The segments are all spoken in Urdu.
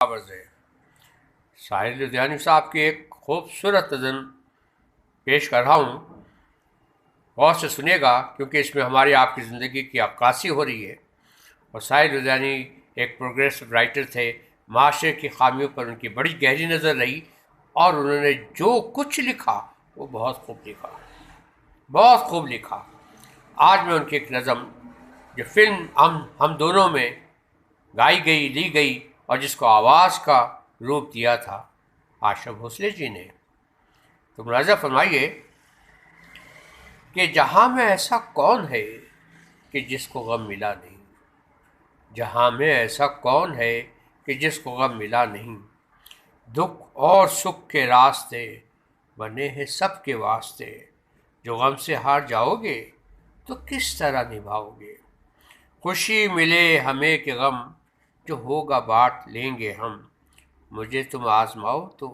آواز ہے ساحر لدھیانوی صاحب کی ایک خوبصورت نظم پیش کر رہا ہوں. غور سے سنیے گا کیونکہ اس میں ہماری آپ کی زندگی کی عکاسی ہو رہی ہے. اور ساحر لدھیانوی ایک پروگریسو رائٹر تھے. معاشرے کی خامیوں پر ان کی بڑی گہری نظر رہی اور انہوں نے جو کچھ لکھا وہ بہت خوب لکھا، بہت خوب لکھا. آج میں ان کی ایک نظم جو فلم ہم دونوں میں گائی گئی لی گئی اور جس کو آواز کا روپ دیا تھا آشا بھوسلے جی نے. تو ملاحظہ فرمائیے کہ جہاں میں ایسا کون ہے کہ جس کو غم ملا نہیں، جہاں میں ایسا کون ہے کہ جس کو غم ملا نہیں، دکھ اور سکھ کے راستے بنے ہیں سب کے واسطے، جو غم سے ہار جاؤ گے تو کس طرح نبھاؤ گے، خوشی ملے ہمیں کہ غم جو ہوگا بانٹ لیں گے ہم، مجھے تم آزماؤ تو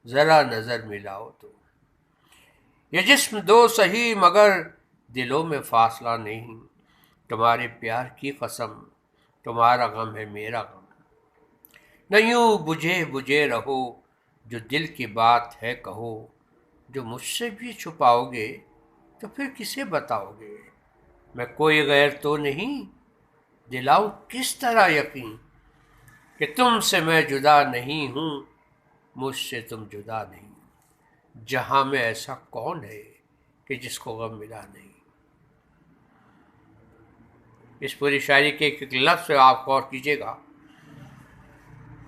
ذرا نظر ملاؤ تو، یہ جسم دو سہی مگر دلوں میں فاصلہ نہیں، تمہارے پیار کی قسم تمہارا غم ہے میرا غم، نہ یوں بجھے بجھے رہو جو دل کی بات ہے کہو، جو مجھ سے بھی چھپاؤ گے تو پھر کسے بتاؤ گے، میں کوئی غیر تو نہیں دلاؤں کس طرح یقین، کہ تم سے میں جدا نہیں ہوں مجھ سے تم جدا نہیں، جہاں میں ایسا کون ہے کہ جس کو غم ملا نہیں. اس پوری شاعری کے ایک لفظ سے آپ غور کیجیے گا،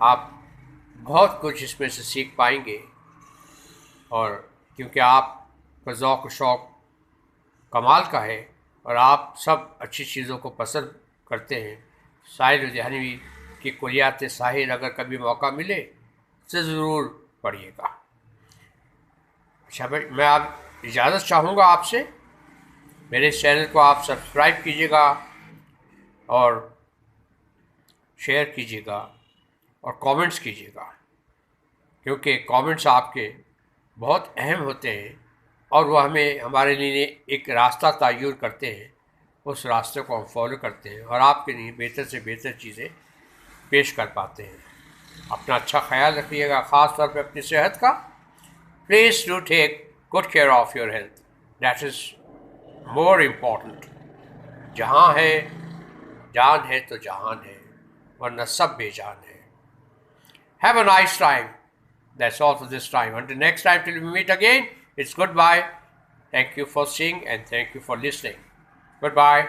آپ بہت کچھ اس میں سے سیکھ پائیں گے. اور کیونکہ آپ کا ذوق و شوق کمال کا ہے اور آپ سب اچھی چیزوں کو پسند کرتے ہیں، ساحر لدھیانوی کی کلیات ساحر اگر کبھی موقع ملے تو ضرور پڑھیے گا. اچھا بھائی، میں آپ اجازت چاہوں گا آپ سے، میرے اس چینل کو آپ سبسکرائب کیجیے گا اور شیئر کیجیے گا اور کامنٹس کیجیے گا، کیونکہ کامنٹس آپ کے بہت اہم ہوتے ہیں اور وہ ہمیں ہمارے لیے ایک راستہ تعین کرتے ہیں. اس راستے کو ہم فالو کرتے ہیں اور آپ کے لیے بہتر سے بہتر چیزیں پیش کر پاتے ہیں. اپنا اچھا خیال رکھیے گا، خاص طور پہ اپنی صحت کا. Please do take good care of your health, that is more important. جہاں ہے جان ہے تو جہان ہے، ورنہ سب بے جان ہے. Have a nice time. That's all for this time. Until next time, till we meet again, it's goodbye. Thank you for seeing and thank you for listening. Goodbye.